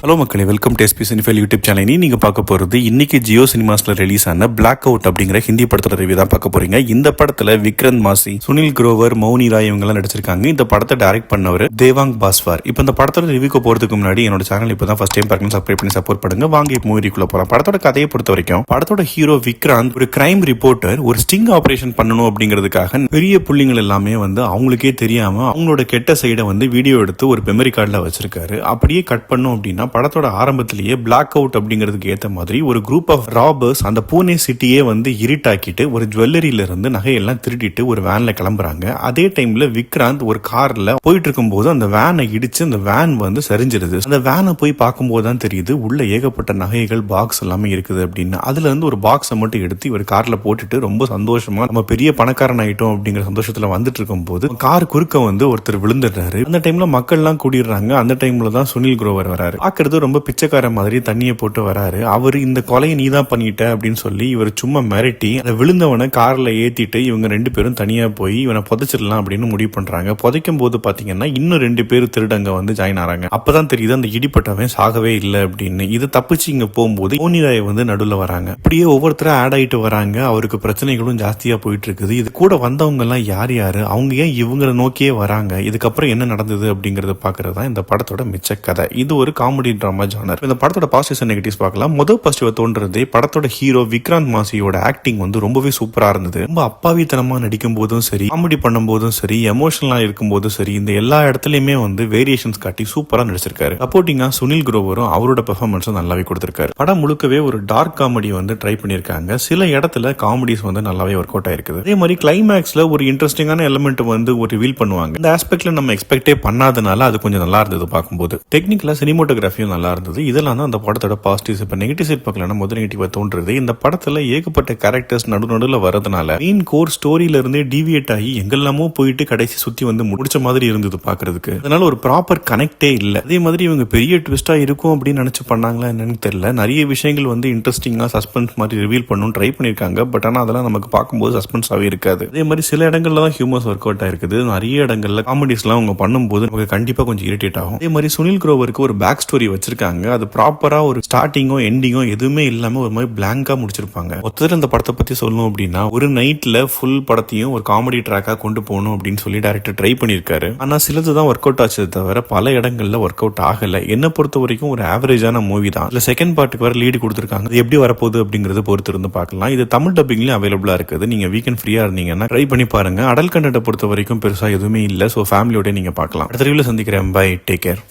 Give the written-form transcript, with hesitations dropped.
Hello மக்களே, welcome to SP cinephile YouTube channel. நீங்கள் பார்க்க போகிறது இன்னைக்கு ஜியோ சினிமாஸில் ரிலீஸ் ஆன பிளாக் அவுட் அப்படிங்கிற ஹிந்தி படத்தோட ரிவ்யூ தான் பார்க்க போறீங்க. இந்த படத்தில் விக்ரந்த் மாசி, சுனில் குரோவர், மௌனி ராய் இவங்கெல்லாம் நடிச்சிருக்காங்க. இந்த படத்தை டைரக்ட் பண்ணவர் தேவாங் பாஸ்வார். இப்போ இந்த படத்தோட ரிவ்யூக்கு போகிறதுக்கு முன்னாடி என்னோட சேனல் இப்போ தான் ஃபர்ஸ்ட் டைம் பார்க்கணும், சப்ஸ்கிரைப் பண்ணி சப்போர்ட் பண்ணுங்க. வாங்க இப்போ மூவிக்குள்ள போகலாம். படத்தோட கதையை பொறுத்த வரைக்கும் படத்தோட ஹீரோ விக்ராந்த் ஒரு கிரைம் ரிப்போர்ட்டர், ஒரு ஸ்டிங் ஆபரேஷன் பண்ணணும் அப்படிங்கிறதுக்காக பெரிய புள்ளிங்கள் எல்லாமே அவங்களுக்கே தெரியாம அவங்களோட கெட்ட சைடை வீடியோ எடுத்து ஒரு மெமரி கார்டில் வச்சிருக்காரு. அப்படியே கட் பண்ணும் அப்படின்னா படத்தோட ஆரம்பத்திலேயே பிளாக் அவுட் அப்படிங்கிறதுக்கு ஏற்ற மாதிரி ஒரு குரூப் ஆஃப் ராபர்ஸ் அந்த பூனே சிட்டியே இருட்டாக்கிட்டு ஒரு ஜுவல்லரியில இருந்து நகையெல்லாம் திருடிட்டு ஒரு வேன்ல கிளம்புறாங்க. அதே டைம்ல விக்ராந்த் ஒரு கார்ல போயிட்டு இருக்கும் போது அந்த வேனை இடிச்சு அந்த வேன் சரிஞ்சிருது. அந்த வேனை போய் பார்க்கும்போது தான் தெரியுது உள்ள ஏகப்பட்ட நகைகள் பாக்ஸ் எல்லாமே இருக்குது அப்படின்னு. அதுல இருந்து ஒரு பாக்ஸை மட்டும் எடுத்து இவர் கார்ல போட்டுட்டு ரொம்ப சந்தோஷமா நம்ம பெரிய பணக்காரன் ஆயிட்டோம் அப்படிங்கிற சந்தோஷத்துல வந்துட்டு இருக்கும் போது கார் குறுக்க ஒருத்தர் விழுந்துடுறாரு. அந்த டைம்ல மக்கள் எல்லாம் கூடிடுறாங்க. அந்த டைம்ல தான் சுனில் குரோவர் வராரு. பாக்குறது ரொம்ப பிச்சைக்கார மாதிரி தண்ணியை போட்டு வராரு. அவரு இந்த கொலையை நீதான் பண்ணிட்ட அப்படின்னு சொல்லி இவர் சும்மா மிரட்டி அந்த விழுந்தவனை கார்ல ஏத்திட்டு இவங்க ரெண்டு பேரும் தனியா போய் இவனை புதைச்சிடலாம் அப்படின்னு முடிவு பண்றாங்க. புதைக்கும் போது பாத்தீங்கன்னா இன்னும் ரெண்டு பேர் திருடங்க ஜாயின் ஆறாங்க. அப்பதான் தெரியுது அந்த இடிப்பட்டவன் சாகவே இல்லை அப்படின்னு. இது தப்பிச்சு இங்க போகும்போது மோனிராய் நடுவில் வராங்க. இப்படியே ஒவ்வொருத்தரும் ஆட் ஆயிட்டு வராங்க. அவருக்கு பிரச்சனைகளும் ஜாஸ்தியா போயிட்டு இருக்குது. இது கூட வந்தவங்க எல்லாம் யார் யாரு, அவங்க ஏன் இவங்களை நோக்கியே வராங்க, இதுக்கப்புறம் என்ன நடந்தது அப்படிங்கறத பாக்குறது தான் இந்த படத்தோட மிச்ச கதை. இது ஒரு காமெடி டிராமா ஜானர். இந்த படத்தோட பாசிட்டிவ்ஸ் அண்ட் நெகட்டிவ்ஸ் பார்க்கலாம். முதல் பாசிட்டிவ் தோன்றதே படத்தோட ஹீரோ விக்ராந்த் மாசியோட ஆக்டிங் ரொம்பவே சூப்பரா இருந்தது. ரொம்ப அப்பாவித்தனமா நடிக்கும் போதும் சரி, காமெடி பண்ணும் போதும் சரி, எமோஷனலா இருக்கும் போதும் சரி, இந்த எல்லா இடத்துலயுமே வேரியேஷன்ஸ் காட்டி சூப்பரா நடிச்சிருக்காரு. சப்போர்ட்டிங்கா சுனில் குரோவரும் அவரோட பெர்ஃபார்மன்ஸும் நல்லாவே கொடுத்திருக்காரு. படம் முழுக்கவே ஒரு டார்க் காமெடி ட்ரை பண்ணிருக்காங்க. சில இடத்துல காமெடிஸ் நல்லாவே ஒர்க் அவுட் ஆயிருக்குது. அதே மாதிரி கிளைமேக்ஸ்ல ஒரு இன்ட்ரெஸ்டிங்கான எலிமெண்ட் ஒரு ரிவீல் பண்ணுவாங்க. இந்த ஆஸ்பெக்ட்ல நம்ம எக்ஸ்பெக்டே பண்ணாதனால அது கொஞ்சம் நல்லா இருந்தது பார்க்கும்போது. டெக்னிக்கலா சினிமோட்டோகிராஃபியும் நல்லா இருந்தது. இதெல்லாம் தான் அந்த படத்தோட பாசிட்டிவ்ஸ். இப்ப நெகட்டிவ் சைட் பார்க்கலாம். முதல் நெகட்டிவா தோன்றது இந்த படத்துல ஏகப்பட்ட கேரக்டர்ஸ் நடுநடுல வரதுனால மெயின் கோர் ஸ்டோரியில இருந்தே டீவியேட் ஆகி எங்கெல்லாமோ போயிட்டு கடைசி சுத்தி முடிச்ச மாதிரி இருந்தது பாக்குறதுக்கு. அதனால ஒரு ப்ராப்பர் கனெக்டே இல்ல. அதே மாதிரி இவங்க பெரிய ட்விஸ்டா இருக்கும் அப்படின்னு நினைச்சு பண்ணாங்களா என்னன்னு தெரியல. நிறைய விஷயங்கள் இன்ட்ரெஸ்டிங்கா சஸ்பென்ஸ் மாதிரி ரிவீல் பண்ணணும் ட்ரை பண்ணிருக்காங்க. பட் ஆனா அதெல்லாம் நமக்கு பார்க்கும்போது சஸ்பென்ஸாவே இருக்காது. அதே மாதிரி சில இடங்கள்ல தான் ஹியூமர்ஸ் ஒர்க் அவுட் ஆயிருக்குது. நிறைய இடங்கள்ல காமெடிஸ் எல்லாம் அவங்க பண்ணும்போது நமக்கு கண்டிப்பா கொஞ்சம் இரிட்டேட் ஆகும். அதே மாதிரி சுனில் குரோவருக்கு ஒரு பேக் ஸ்டோரி வச்சிருக்காங்க. அது ப்ராப்பரா ஒரு ஸ்டார்டிங்கோ எண்டிங்கோ எதுவுமே இல்லாம ஒரு மாதிரி பிளாங்கா முடிச்சிருப்பாங்க. மொத்தத்தில் இந்த படத்தை பத்தி சொல்லணும் அப்படின்னா ஒரு நைட்ல ஃபுல் படத்தையும் ஒரு காமெடி ட்ராக்கா கொண்டு போகணும் அப்படின்னு சொல்லி டைரக்டர் ட்ரை பண்ணிருக்காரு. ஆனா சிலதுதான் ஒர்க் அவுட் ஆச்சு தவிர பல இடங்கள்ல ஒர்க் அவுட் ஆகல. என்ன பொறுத்த வரைக்கும் ஒரு ஆவரேஜான மூவி தான். இல்ல செகண்ட் பார்ட்டுக்கு வர லீடு கொடுத்திருக்காங்க. அது எப்படி வரப்போகுது அப்படிங்கறது பொறுத்து இருந்து பார்க்கலாம். இது தமிழ் டப்பிங்லயும் அவைலபிளா இருக்குது. நீங்க வீக்கெண்ட் ஃப்ரீயா இருந்தீங்கன்னா ட்ரை பண்ணி பாருங்க. அடல் கண்டென்ட் பொறுத்த வரைக்கும் பெருசா எதுவுமே இல்ல. சோ ஃபேமிலியோட நீங்க பார்க்கலாம். அடுத்த ரிவ்யூல சந்திக்கிறேன். Bye, take care.